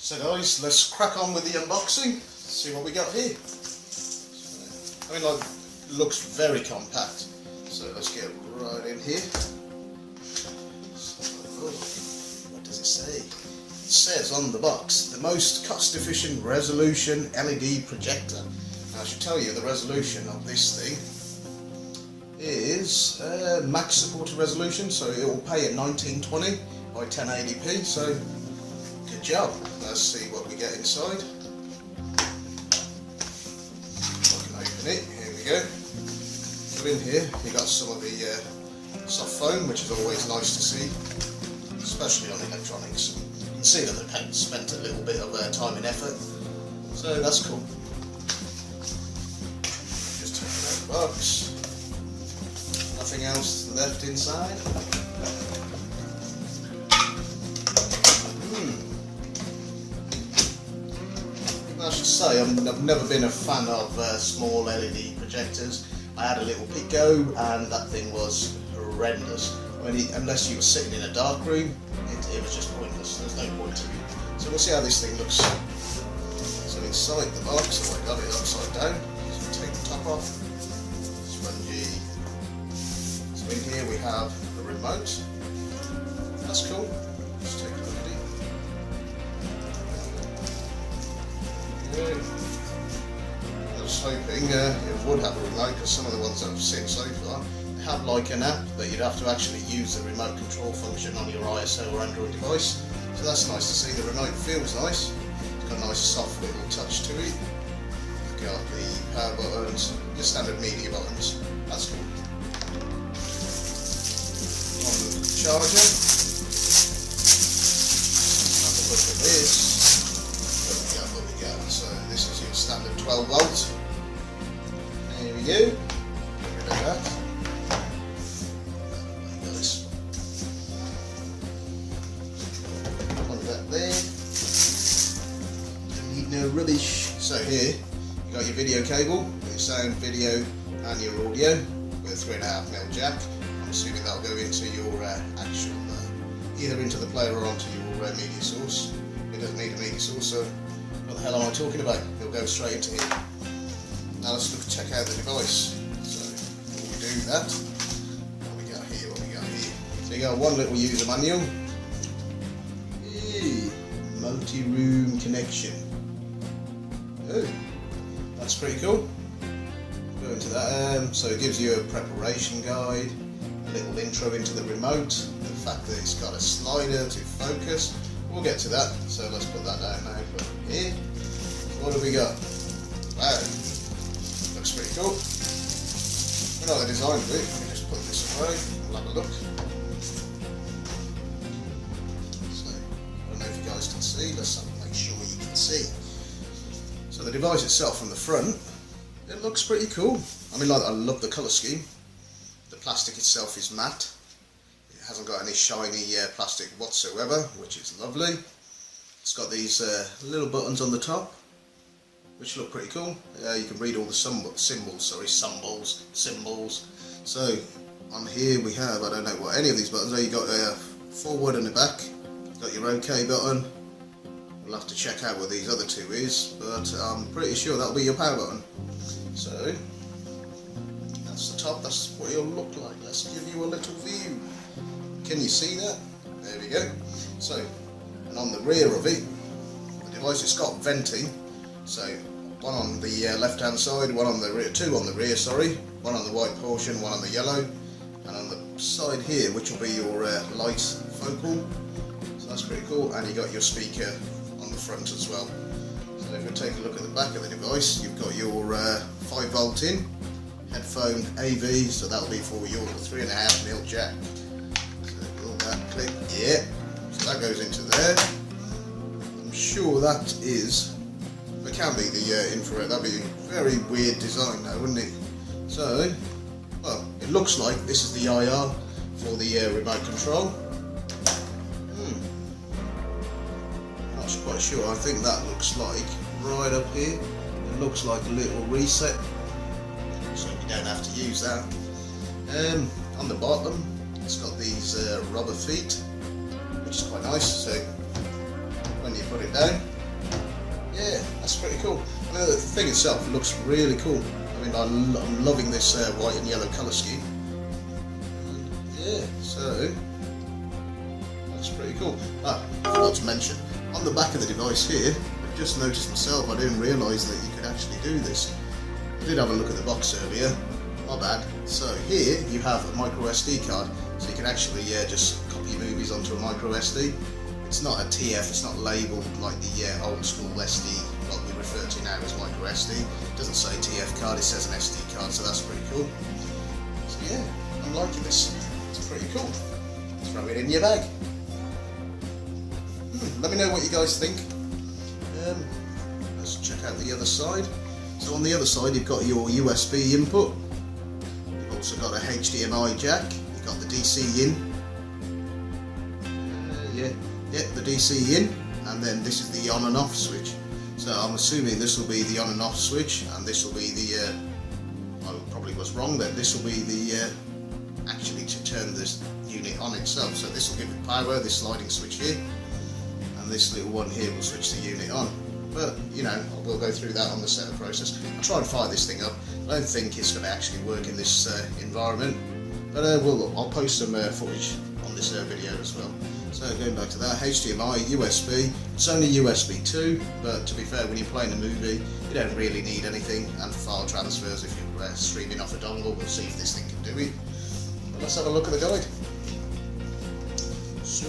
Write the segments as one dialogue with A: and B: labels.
A: So guys, let's crack on with the unboxing, see what we got here. I mean, like, it looks very compact, so let's get right in here. So, what does it say? It says on the box, the most cost-efficient resolution LED projector. Now I should tell you the resolution of this thing is max supported resolution, so it will pay at 1920 by 1080p, so good job. Let's see what we get inside. I can open it, here we go. So in here you got some of the soft foam, which is always nice to see, especially on electronics. You can see that they spent a little bit of time and effort, so that's cool. Just take it out of the box. Nothing else left inside. I should say I've never been a fan of small LED projectors. I had a little Pico and that thing was horrendous. I mean, unless you were sitting in a dark room, it was just pointless. There's no point to it. So we'll see how this thing looks. So inside the box, I got it upside down. So take the top off. Spongy. So in here we have a remote. That's cool. Let's take a look at it. I was hoping it would have a remote, because some of the ones I've seen so far have like an app, but you'd have to actually use the remote control function on your ISO or Android device. So that's nice to see. The remote feels nice. It's got a nice soft little touch to it. You've got the power buttons, your standard media buttons. That's cool. On the charger, have a look at this. What we got. So this is your standard 12 volts. There we go. Get rid of that. Nice. Plug that there. Don't need no rubbish. So here you got your video cable, your sound, video, and your audio with a 3.5mm jack. I'm assuming that'll go into your actual, either into the player or onto your media source. It doesn't need a media source, so what the hell am I talking about? It'll go straight into here. Now let's check out the device. So before we do that, what we got here? So you got one little user manual. Hey, multi-room connection. Oh, that's pretty cool. Go into that. So it gives you a preparation guide, a little intro into the remote, the fact that it's got a slider to focus. We'll get to that, so let's put that down now. But here, what have we got? Wow, looks pretty cool. I know the design of it. Let me just put this away and have a look. So, I don't know if you guys can see. Let's make sure you can see. So the device itself from the front, it looks pretty cool. I mean, like, I love the colour scheme. The plastic itself is matte. Hasn't got any shiny plastic whatsoever, which is lovely. It's got these little buttons on the top, which look pretty cool. You can read all the symbols. So on here we have, I don't know what any of these buttons are. You got a forward and a back. Got your OK button. We'll have to check out what these other two is, but I'm pretty sure that'll be your power button. So that's the top. That's what it'll look like. Let's give you a little view. Can you see that? There we go. So, and on the rear of it, the device has got venting. So, one on the left hand side, one on the rear, two on the rear, sorry, one on the white portion, one on the yellow, and on the side here, which will be your light focal. So that's pretty cool. And you got your speaker on the front as well. So if we take a look at the back of the device, you've got your 5 volt in, headphone AV, so that'll be for your 3.5mm jack. Click, yeah, so that goes into there. I'm sure that is, it can be the infrared. That'd be a very weird design though, wouldn't it? So, well, it looks like this is the IR for the remote control. Not quite sure. I think that looks like right up here. It looks like a little reset, so you don't have to use that. On the bottom, it's got these rubber feet, which is quite nice. So when you put it down, that's pretty cool. I mean, the thing itself looks really cool. I mean, I'm loving this white and yellow colour scheme. Yeah, so that's pretty cool. I forgot to mention, on the back of the device here, I've just noticed myself, I didn't realise that you could actually do this. I did have a look at the box earlier, my bad. So here you have a micro SD card, so you can actually just copy your movies onto a micro SD. It's not a TF, it's not labelled like the old school SD, what we refer to now as micro SD. It doesn't say TF card, it says an SD card, so that's pretty cool. So yeah, I'm liking this. It's pretty cool. Throw it in your bag. Let me know what you guys think. Let's check out the other side. So on the other side you've got your USB input. You've also got a HDMI jack. You've got the DC in. Yeah, the DC in, and then this is the on and off switch. So I'm assuming this will be the on and off switch, and this will be the, I probably was wrong then, this will be the, actually to turn this unit on itself. So this will give it power, this sliding switch here, and this little one here will switch the unit on. But, you know, we'll go through that on the setup process. I'll try and fire this thing up. I don't think it's going to actually work in this environment, but I'll post some footage on this video as well. So going back to that, HDMI, USB, it's only USB 2, but to be fair, when you're playing a movie, you don't really need anything, and for file transfers, if you're streaming off a dongle, we'll see if this thing can do it. But let's have a look at the guide. So,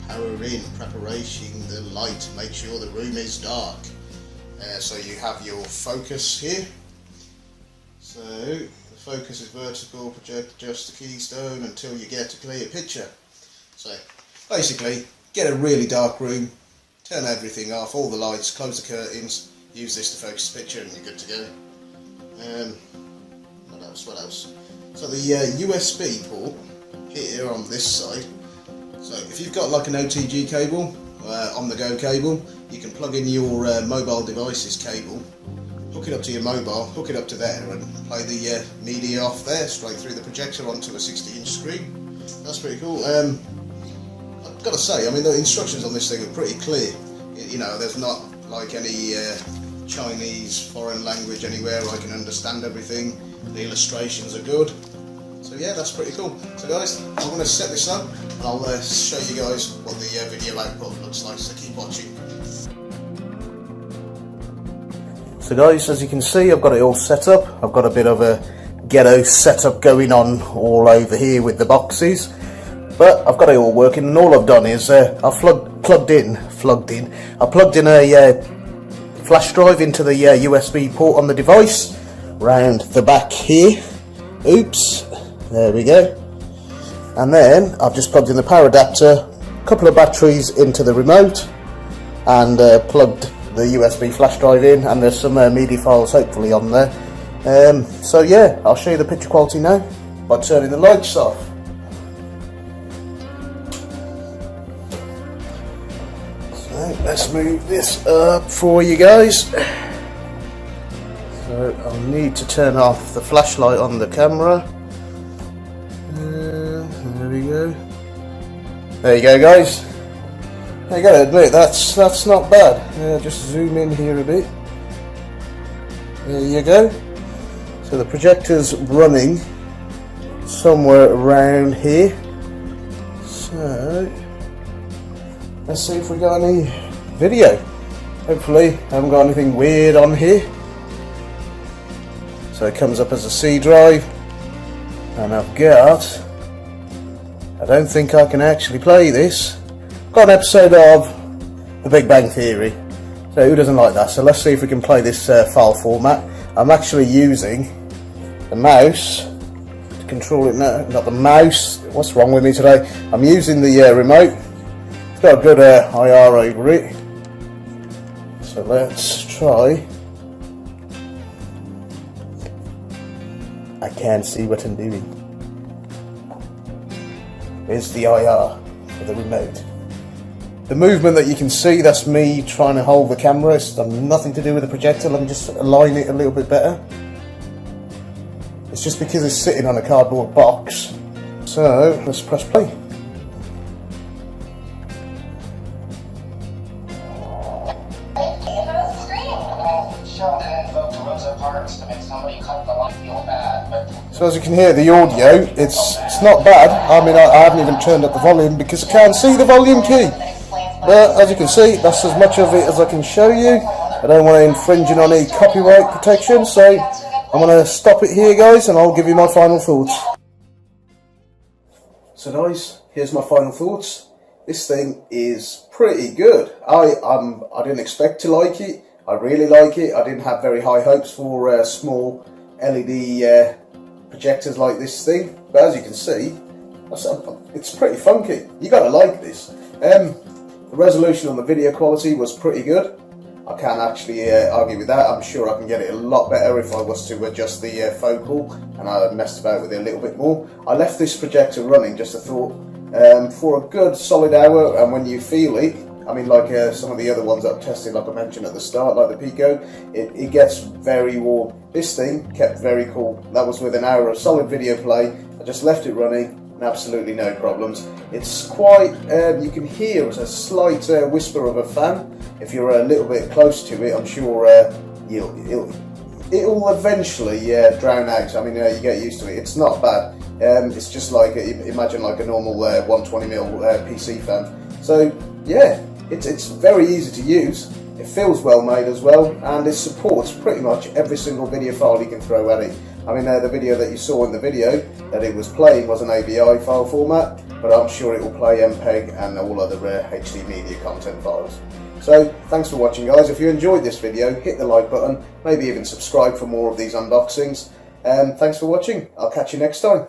A: power in, preparation, the light, make sure the room is dark. So you have your focus here. So the focus is vertical, project, adjust the keystone until you get a clear picture. So basically, get a really dark room, turn everything off, all the lights, close the curtains, use this to focus the picture, and you're good to go. What else? So the USB port here on this side. So if you've got like an OTG cable, on the go cable, you can plug in your mobile device's cable, hook it up to your mobile, hook it up to there, and play the media off there straight through the projector onto a 60-inch screen. That's pretty cool. I've got to say, I mean, the instructions on this thing are pretty clear. You know, there's not like any Chinese foreign language anywhere. I can understand everything. The illustrations are good. So yeah, that's pretty cool. So guys, I'm going to set this up and I'll show you guys what the video output looks like, so keep watching. So guys, as you can see, I've got it all set up. I've got a bit of a ghetto setup going on all over here with the boxes, but I've got it all working, and all I've done is I've plugged in a flash drive into the USB port on the device, round the back here. Oops, there we go. And then I've just plugged in the power adapter, a couple of batteries into the remote, and plugged the USB flash drive in, and there's some media files hopefully on there. So yeah, I'll show you the picture quality now by turning the lights off. So let's move this up for you guys. So I'll need to turn off the flashlight on the camera. There we go. There you go, guys. I gotta admit, that's not bad. Just zoom in here a bit. There you go. So the projector's running somewhere around here. So let's see if we got any video. Hopefully I haven't got anything weird on here. So it comes up as a C drive, and I've got, I don't think I can actually play this. Got an episode of The Big Bang Theory, so who doesn't like that? So let's see if we can play this file format. I'm actually using the mouse to control it now, not the mouse. What's wrong with me today? I'm using the remote. It's got a good IR over it. So let's try. I can't see what I'm doing. Here's the IR for the remote. The movement that you can see, that's me trying to hold the camera. It's got nothing to do with the projector. Let me just align it a little bit better. It's just because it's sitting on a cardboard box. So let's press play. So as you can hear, the audio, it's not bad. I mean, I haven't even turned up the volume because I can't see the volume key. But as you can see, that's as much of it as I can show you. I don't want to infringe on any copyright protection, so I'm going to stop it here, guys, and I'll give you my final thoughts. So guys, here's my final thoughts. This thing is pretty good. I didn't expect to like it. I really like it. I didn't have very high hopes for small LED projectors like this thing, but as you can see, it's pretty funky. You gotta like this. The resolution on the video quality was pretty good. I can't actually argue with that. I'm sure I can get it a lot better if I was to adjust the focal, and I messed about with it a little bit more. I left this projector running, just a thought, for a good solid hour, and when you feel it, I mean, like some of the other ones that I've tested, like I mentioned at the start, like the Pico, it gets very warm. This thing kept very cool. That was with an hour of solid video play. I just left it running, and absolutely no problems. It's quite, you can hear a slight whisper of a fan. If you're a little bit close to it, I'm sure it'll eventually drown out. I mean, you get used to it. It's not bad. It's just like, imagine like a normal 120mm PC fan. So yeah, it's very easy to use. It feels well made as well, and it supports pretty much every single video file you can throw at it. I mean, the video that you saw in the video that it was playing was an AVI file format, but I'm sure it will play MPEG and all other HD media content files. So thanks for watching, guys. If you enjoyed this video, hit the like button, maybe even subscribe for more of these unboxings. Thanks for watching. I'll catch you next time.